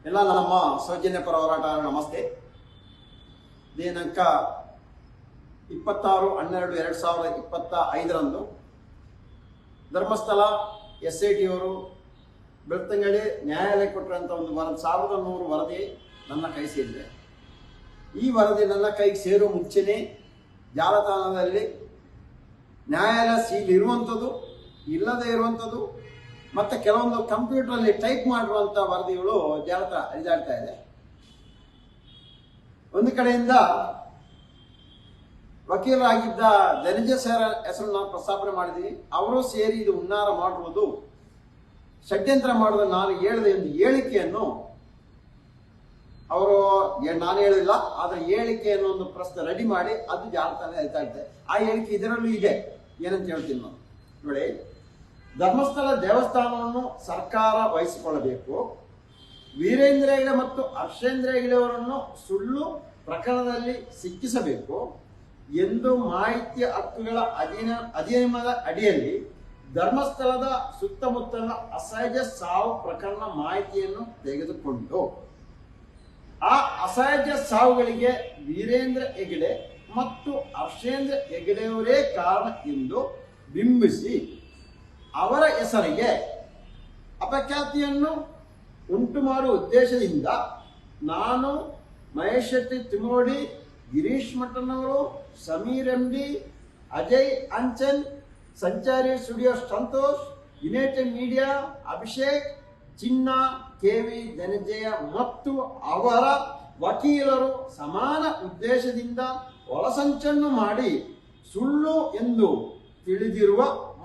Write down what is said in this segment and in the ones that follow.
ಎಲ್ಲ ನಮ್ಮ ಸೌಜನ್ಯ ಪರ ಹೋರಾಟ ನಮಸ್ತೆ. ದಿನಾಂಕ 26/12/2025 ಧರ್ಮಸ್ಥಳ SIT ಅವರು ಬೆಳ್ತಂಗಡಿ ನ್ಯಾಯಾಲಯ ಕೊಟ್ಟಿರುವಂಥ ಒಂದು 1100 ವರದಿ ನನ್ನ ಕೈ ಸೇರಿದೆ. ಈ ವರದಿ ನನ್ನ ಕೈಗೆ ಸೇರೋ ಮುಂಚೆನೇ ಜಾಲತಾಣದಲ್ಲಿ ನ್ಯಾಯಾಲಯ ಸೀಲ್ ಇರುವಂಥದ್ದು, ಇಲ್ಲದೇ ಇರುವಂಥದ್ದು ಮತ್ತು ಕೆಲವೊಂದು ಕಂಪ್ಯೂಟರಲ್ಲಿ ಟೈಪ್ ಮಾಡಿರುವಂಥ ವರದಿಗಳು ಹರಿದಾಡ್ತಾ ಇದೆ. ಒಂದು ಕಡೆಯಿಂದ ವಕೀಲರಾಗಿದ್ದ ಧನಂಜಯ ಸರ್ ಹೆಸರನ್ನು ನಾವು ಪ್ರಸ್ತಾಪನೆ ಮಾಡಿದ್ದೀವಿ. ಅವರು ಸೇರಿ ಇದು ಹುನ್ನಾರ ಮಾಡುವುದು, ಷಡ್ಯಂತ್ರ ಮಾಡುವುದು ನಾನು ಹೇಳಿದ ಒಂದು ಹೇಳಿಕೆಯನ್ನು ಅವರು, ನಾನು ಹೇಳಿಲ್ಲ, ಆದರೆ ಹೇಳಿಕೆಯನ್ನು ಒಂದು ಪ್ರಶ್ನೆ ರೆಡಿ ಮಾಡಿ ಅದು ಜಾಲತಾಣ ಹರಿದಾಡ್ತಾ ಇದೆ. ಆ ಹೇಳಿಕೆ ಇದರಲ್ಲೂ ಇದೆ. ಏನಂತ ಹೇಳ್ತೀನಿ ನಾನು ನೋಡಿ. ಧರ್ಮಸ್ಥಳ ದೇವಸ್ಥಾನವನ್ನು ಸರ್ಕಾರ ವಹಿಸಿಕೊಳ್ಳಬೇಕು. ವೀರೇಂದ್ರ ಹೆಗಡೆ ಮತ್ತು ಹರ್ಷೇಂದ್ರ ಹೆಗಡೆ ಅವರನ್ನು ಸುಳ್ಳು ಪ್ರಕರಣದಲ್ಲಿ ಸಿಕ್ಕಿಸಬೇಕು ಎಂದು ಮಾಹಿತಿ ಹಕ್ಕುಗಳ ಅಧಿನಿಯಮದ ಅಡಿಯಲ್ಲಿ ಧರ್ಮಸ್ಥಳದ ಸುತ್ತಮುತ್ತಲ ಅಸಹಜ ಸಾವು ಪ್ರಕರಣ ಮಾಹಿತಿಯನ್ನು ತೆಗೆದುಕೊಂಡು ಆ ಅಸಹಜ ಸಾವುಗಳಿಗೆ ವೀರೇಂದ್ರ ಹೆಗಡೆ ಮತ್ತು ಹರ್ಷೇಂದ್ರ ಹೆಗಡೆಯವರೇ ಕಾರಣ ಎಂದು ಬಿಂಬಿಸಿ ಅವರ ಹೆಸರಿಗೆ ಅಪಖ್ಯಾತಿಯನ್ನು ಉಂಟು ಮಾಡುವ ಉದ್ದೇಶದಿಂದ ನಾನು, ಮಹೇಶ್ ಶೆಟ್ಟಿ ತಿಮೋಡಿ, ಗಿರೀಶ್ ಮಠನವರು, ಸಮೀರ್ MD, ಅಜಯ್ ಅಂಚನ್, ಸಂಚಾರಿ studio Santosh, United media Abhishek, ಚಿನ್ನ, KV ಧನಂಜಯ ಮತ್ತು ಅವರ ವಕೀಲರು ಸಮಾನ ಉದ್ದೇಶದಿಂದ ಒಳಸಂಚನ್ನು ಮಾಡಿ ಸುಳ್ಳು ಎಂದು ತಿಳಿದಿರುವ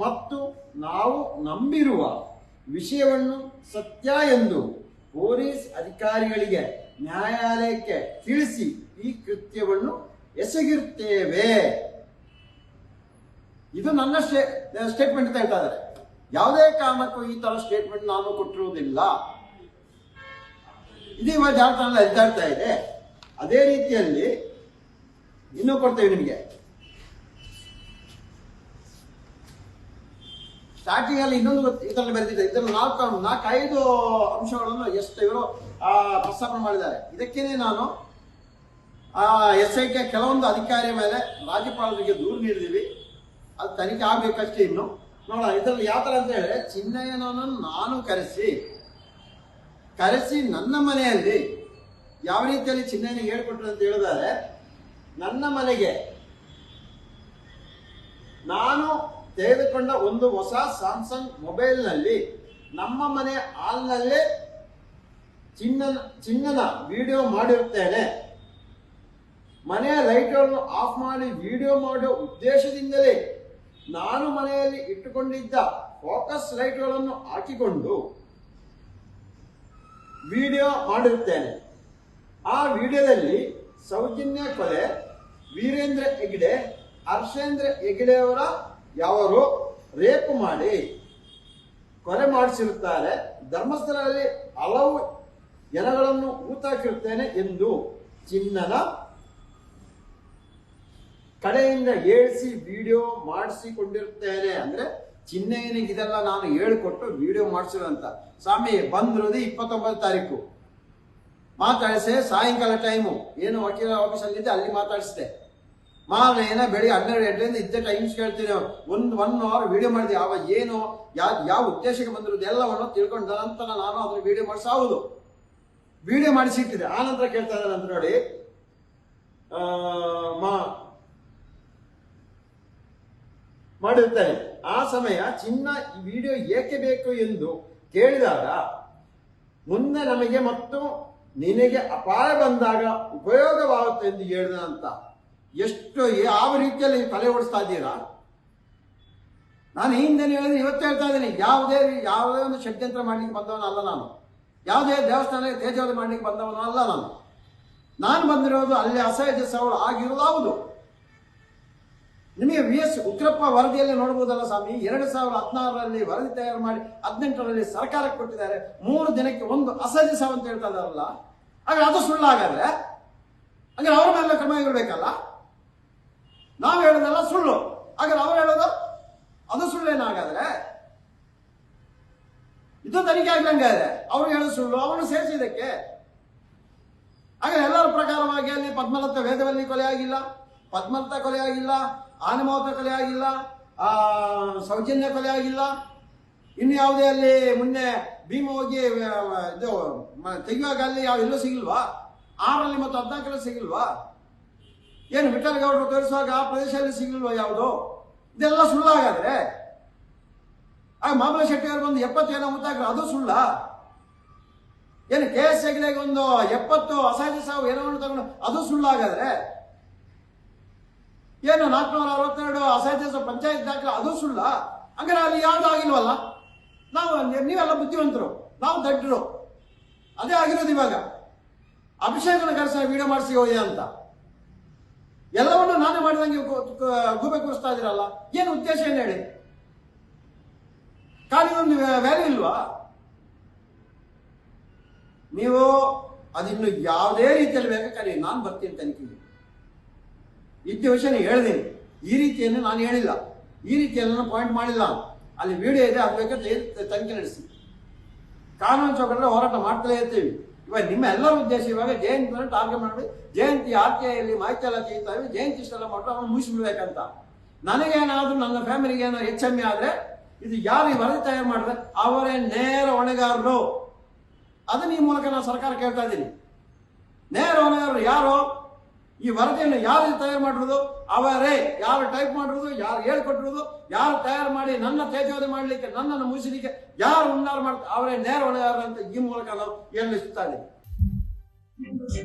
ಮತ್ತು ನಾವು ನಂಬಿರುವ ವಿಷಯವನ್ನು ಸತ್ಯ ಎಂದು ಪೊಲೀಸ್ ಅಧಿಕಾರಿಗಳಿಗೆ ನ್ಯಾಯಾಲಯಕ್ಕೆ ತಿಳಿಸಿ ಈ ಕೃತ್ಯವನ್ನು ಎಸಗಿರುತ್ತೇವೆ. ಇದು ನನ್ನ ಸ್ಟೇಟ್ಮೆಂಟ್ ಅಂತ ಹೇಳ್ತಾ ಇದ್ದಾರೆ. ಯಾವುದೇ ಕಾರಣಕ್ಕೂ ಈ ತರ ಸ್ಟೇಟ್ಮೆಂಟ್ ನಾನು ಕೊಟ್ಟಿರುವುದಿಲ್ಲ. ಇದು ಇವಾಗ ಜಾಲತಾಣ ಹರಿದಾಡ್ತಾ ಇದೆ. ಅದೇ ರೀತಿಯಲ್ಲಿ ಇನ್ನೂ ಕೊಡ್ತೇವೆ ನಿಮಗೆ. ಸ್ಟಾರ್ಟಿಂಗ್ ಅಲ್ಲಿ ಇನ್ನೊಂದು ಇದರಲ್ಲಿ ಬರೆದಿದೆ. ಇದರಲ್ಲಿ 4-5 ಅಂಶಗಳನ್ನು ಎಷ್ಟು ಇವರು ಪ್ರಸ್ತಾಪನೆ ಮಾಡಿದ್ದಾರೆ. ಇದಕ್ಕೇನೆ ನಾನು SIT ಕೆಲವೊಂದು ಅಧಿಕಾರಿಯ ಮೇಲೆ ರಾಜ್ಯಪಾಲರಿಗೆ ದೂರು ನೀಡಿದ್ದೀವಿ. ಅದು ತನಿಖೆ ಆಗ್ಬೇಕಷ್ಟೇ. ಇನ್ನು ನೋಡೋಣ ಇದರಲ್ಲಿ ಯಾವ ತರ ಅಂತ ಹೇಳಿದ್ರೆ, ಚಿನ್ನಯ್ಯನನ್ನು ನಾನು ಕರೆಸಿ ನನ್ನ ಮನೆಯಲ್ಲಿ ಯಾವ ರೀತಿಯಲ್ಲಿ ಚಿನ್ನಯ್ಯನಿಗೆ ಹೇಳ್ಕೊಟ್ರು ಅಂತ ಹೇಳಿದರೆ, ನನ್ನ ಮನೆಗೆ ನಾನು ತೆಗೆದುಕೊಂಡ ಒಂದು ಹೊಸ ಸ್ಯಾಮ್ಸಂಗ್ ಮೊಬೈಲ್ನಲ್ಲಿ ನಮ್ಮ ಮನೆ ಹಾಲ್ನಲ್ಲೇ ಚಿನ್ನನ ವಿಡಿಯೋ ಮಾಡಿರುತ್ತೇನೆ. ಮನೆಯ ಲೈಟ್ಗಳನ್ನು ಆಫ್ ಮಾಡಿ ವಿಡಿಯೋ ಮಾಡುವ ಉದ್ದೇಶದಿಂದಲೇ ನಾನು ಮನೆಯಲ್ಲಿ ಇಟ್ಟುಕೊಂಡಿದ್ದ ಫೋಕಸ್ ಲೈಟ್ಗಳನ್ನು ಹಾಕಿಕೊಂಡು ವಿಡಿಯೋ ಮಾಡಿರುತ್ತೇನೆ. ಆ ವಿಡಿಯೋದಲ್ಲಿ ಸೌಜನ್ಯ ಕೊಲೆ, ವೀರೇಂದ್ರ ಹೆಗಡೆ, ಹರ್ಷೇಂದ್ರ ಹೆಗಡೆಯವರ ಯಾವರು ರೇಪ್ ಮಾಡಿ ಕೊಲೆ ಮಾಡಿಸಿರುತ್ತಾರೆ. ಧರ್ಮಸ್ಥಳದಲ್ಲಿ ಹಲವು ಜನಗಳನ್ನು ಊತಾಕಿರುತ್ತೇನೆ ಎಂದು ಚಿನ್ನನ ಕಡೆಯಿಂದ ಹೇಳಿಸಿ ವಿಡಿಯೋ ಮಾಡಿಸಿಕೊಂಡಿರುತ್ತೇನೆ. ಅಂದ್ರೆ ಚಿನ್ನಯ್ಯನಿಗೆ ಇದೆಲ್ಲ ನಾನು ಹೇಳಿಕೊಟ್ಟು ವಿಡಿಯೋ ಮಾಡಿಸಿರುವಂತ. ಸ್ವಾಮಿ ಬಂದಿರೋದು 29 ತಾರೀಕು ಮಾತಾಡಿಸೆ. ಸಾಯಂಕಾಲ ಟೈಮು ಏನು ವಕೀಲ ಆಫೀಸಲ್ಲಿದ್ದೆ ಅಲ್ಲಿ ಮಾತಾಡಿಸಿದೆ. ಮಾರನೇನ ಬೆಳಿಗ್ಗೆ 12 ಗಂಟೆಯಿಂದ ಇದ್ದ ಟೈಮ್ಸ್ ಕೇಳ್ತೀನಿ. ಒನ್ ಅವರ್ ವಿಡಿಯೋ ಮಾಡಿದೆ. ಅವಾಗ ಏನು ಯಾವ ಉದ್ದೇಶಕ್ಕೆ ಬಂದಿರೋದು ಎಲ್ಲವನ್ನು ತಿಳ್ಕೊಂಡ ನಂತರ ನಾನು ಅದನ್ನು ವಿಡಿಯೋ ಮಾಡಿಸೋದು, ವಿಡಿಯೋ ಮಾಡಿಸಿಟ್ಟಿದೆ. ಆ ನಂತರ ಕೇಳ್ತಾ ಇದ್ದಾನೆ ಅಂತ ನೋಡಿ. ಮಾಡಿರುತ್ತೇನೆ. ಆ ಸಮಯ ಚಿನ್ನ ಈ ವಿಡಿಯೋ ಏಕೆ ಬೇಕು ಎಂದು ಕೇಳಿದಾಗ, ಮುಂದೆ ನಮಗೆ ಮತ್ತು ನಿನಗೆ ಅಪಾಯ ಬಂದಾಗ ಉಪಯೋಗವಾಗುತ್ತೆ ಎಂದು ಹೇಳಿದಂತ. ಎಷ್ಟು ಯಾವ ರೀತಿಯಲ್ಲಿ ತಲೆ ಓಡಿಸ್ತಾ ಇದ್ದೀರಾ? ನಾನು ಹಿಂದೆ ಹೇಳಿದ್ರೆ ಇವತ್ತು ಹೇಳ್ತಾ ಇದ್ದೀನಿ. ಯಾವುದೇ ಒಂದು ಷಡ್ಯಂತ್ರ ಮಾಡ್ಲಿಕ್ಕೆ ಬಂದವನಲ್ಲ ನಾನು. ಯಾವುದೇ ದೇವಸ್ಥಾನಕ್ಕೆ ತೇಜೋವಧೆ ಮಾಡ್ಲಿಕ್ಕೆ ಬಂದವನು ಅಲ್ಲ ನಾನು ಬಂದಿರೋದು ಅಲ್ಲಿ ಅಸಹಜ ಸಾವು ಆಗಿರೋದು ಹೌದು. ನಿಮಗೆ VS ಉಗ್ರಪ್ಪ ವರದಿಯಲ್ಲಿ ನೋಡಬಹುದಲ್ಲ ಸ್ವಾಮಿ. 2016ರಲ್ಲಿ ವರದಿ ತಯಾರು ಮಾಡಿ 18ರಲ್ಲಿ ಸರ್ಕಾರಕ್ಕೆ ಕೊಟ್ಟಿದ್ದಾರೆ. 3 ದಿನಕ್ಕೆ ಒಂದು ಅಸಹಜ ಸಾವು ಅಂತ ಹೇಳ್ತಾ ಇದಾರಲ್ಲ. ಹಾಗೆ ಅದು ಸುಳ್ಳಾಗಾದ್ರೆ ಹಾಗೆ ಅವ್ರ ಮೇಲೆ ಕ್ರಮ ಇರಬೇಕಲ್ಲ. ನಾವು ಹೇಳೋದಲ್ಲ ಸುಳ್ಳು, ಹಾಗಾದ್ರೆ ಅವ್ರು ಹೇಳೋದು ಅದು ಸುಳ್ಳೇನಾಗಾದ್ರೆ ಇದು ತನಿಖೆ ಆಗ್ಲಂಗೆ ಇದೆ. ಅವ್ರು ಹೇಳೋ ಸುಳ್ಳು ಅವನು ಸೇರಿಸಿದಕ್ಕೆ. ಆಗ ಎಲ್ಲರ ಪ್ರಕಾರವಾಗಿ ಅಲ್ಲಿ ಪದ್ಮಲತಾ ವೇದವಲ್ಲಿ ಕೊಲೆ ಆಗಿಲ್ಲ, ಪದ್ಮಲತಾ ಕೊಲೆ ಆಗಿಲ್ಲ, ಆನೆಮೋತ ಕೊಲೆ ಆಗಿಲ್ಲ, ಸೌಜನ್ಯ ಕೊಲೆ ಆಗಿಲ್ಲ, ಇನ್ನು ಯಾವುದೇ ಅಲ್ಲಿ ಮೊನ್ನೆ ಭೀಮ ಹೋಗಿ ಇದು ತೆಗೆಯುವಾಗ ಅಲ್ಲಿ ಎಲ್ಲೂ ಸಿಗಿಲ್ವಾ? 6ರಲ್ಲಿ ಮತ್ತು 14ರಲ್ಲಿ ಸಿಗಿಲ್ವಾ? ಏನು ವಿಠಲ್ ಗೌಡರು ತೋರಿಸುವಾಗ ಆ ಪ್ರದೇಶದಲ್ಲಿ ಸಿಗಿಲ್ವಾ ಯಾವುದು? ಇದೆಲ್ಲ ಸುಳ್ಳಾಗಾದ್ರೆ ಆಗ ಮಾಮಲ ಶೆಟ್ಟಿ ಅವರು ಬಂದು 70 ಏನೋ ಮುತ್ತಾಗ್ರೆ ಅದು ಸುಳ್ಳ? ಏನು KS ಹೆಗ್ಡೆಗೆ ಒಂದು 70 ಅಸಹಜ ಸಾವು ಏನೋ ತಗೊಂಡು ಅದು ಸುಳ್ಳಾಗಾದ್ರೆ, ಏನು 462 ಅಸಹಜ ಸಾವು ಪಂಚಾಯತ್ ದಾಖಲೆ ಅದು ಸುಳ್ಳ? ಹಂಗಾರೆ ಅಲ್ಲಿ ಯಾವ್ದು ಆಗಿಲ್ವಲ್ಲ? ನೀವೆಲ್ಲ ಬುದ್ಧಿವಂತರು, ನಾವು ದಡ್ಡರು. ಅದೇ ಆಗಿರೋದು ಇವಾಗ. ಅಭಿಷೇಕನ ಕರೆಸ ವಿಡಿಯೋ ಮಾಡಿಸಿ ಹೋಗಿ ಅಂತ ಎಲ್ಲವನ್ನು ನಾನೇ ಮಾಡಿದಂಗೆ ಗೂಬೆ ಕೂರಿಸ್ತಾ ಇದ್ದೀರಲ್ಲ, ಏನು ಉದ್ದೇಶ ಏನು ಹೇಳಿ? ಕಾಲಿಗೊಂದು ವ್ಯಾಲ್ಯೂ ಇಲ್ವಾ? ನೀವು ಅದಿನ್ನು ಯಾವುದೇ ರೀತಿಯಲ್ಲಿ ಬೇಕಾದ್ರೆ ನಾನು ಬರ್ತೀನಿ ತನಿಖೆಗೆ. ಇದ್ದ ವಿಷಯ ಹೇಳಿದ್ದೀನಿ. ಈ ರೀತಿಯನ್ನು ನಾನು ಹೇಳಿಲ್ಲ, ಈ ರೀತಿಯನ್ನು ಪಾಯಿಂಟ್ ಮಾಡಿಲ್ಲ. ಅಲ್ಲಿ ವಿಡಿಯೋ ಇದೆ, ಅದು ಬೇಕಾದ್ರೆ ತನಿಖೆ ನಡೆಸಿ. ಕಾನೂನು ಚೌಕಟ್ಟಲ್ಲಿ ಹೋರಾಟ ಮಾಡ್ತಲೇ ಇರ್ತೀವಿ. ಇವಾಗ ನಿಮ್ಮ ಎಲ್ಲರ ಉದ್ದೇಶ ಇವಾಗ ಜಯಂತಿ ಟಾರ್ಗೆಟ್ ಮಾಡಿ ಜಯಂತಿ RTIಯಲ್ಲಿ ಮಾಹಿತಿ ಎಲ್ಲ ತೆಗಿತಾವೆ, ಜಯಂತಿ ಇಷ್ಟೆಲ್ಲ ಮಾಡ್ರು ಅವನು ಮುಗಿಸ್ಬಿಡ್ಬೇಕಂತ. ನನಗೇನಾದ್ರೂ ನನ್ನ ಫ್ಯಾಮಿಲಿಗೆ ಏನೋ HME ಆದ್ರೆ ಇದು ಯಾರು ಈ ವರದಿ ತಯಾರು ಮಾಡಿದ್ರೆ ಅವರೇ ನೇರ ಹೊಣೆಗಾರರು. ಅದನ್ನ ಈ ಮೂಲಕ ನಾನು ಸರ್ಕಾರ ಕೇಳ್ತಾ ಇದ್ದೀನಿ. ನೇರ ಹೊಣೆಗಾರರು ಯಾರು? ಈ ವರದಿಯನ್ನು ಯಾರು ತಯಾರು ಮಾಡಿರೋದು ಅವರೇ. ಯಾರು ಟೈಪ್ ಮಾಡಿರೋದು, ಯಾರು ಹೇಳ್ಕೊಟ್ಟಿರೋದು, ಯಾರು ತಯಾರು ಮಾಡಿ ನನ್ನ ತೇಜೋಧನೆ ಮಾಡಲಿಕ್ಕೆ, ನನ್ನನ್ನು ಮುಗಿಸಲಿಕ್ಕೆ ಯಾರು ಹುನ್ನಾರ ಮಾಡ್ತಾರೆ ಅವರೇ ನೇರ ಹೊಣೆಗಾರರು ಅಂತ ಈ ಮೂಲಕ ನಾವು ಹೇಳಲಿಸ್ತಾ ಇದ್ದೀವಿ.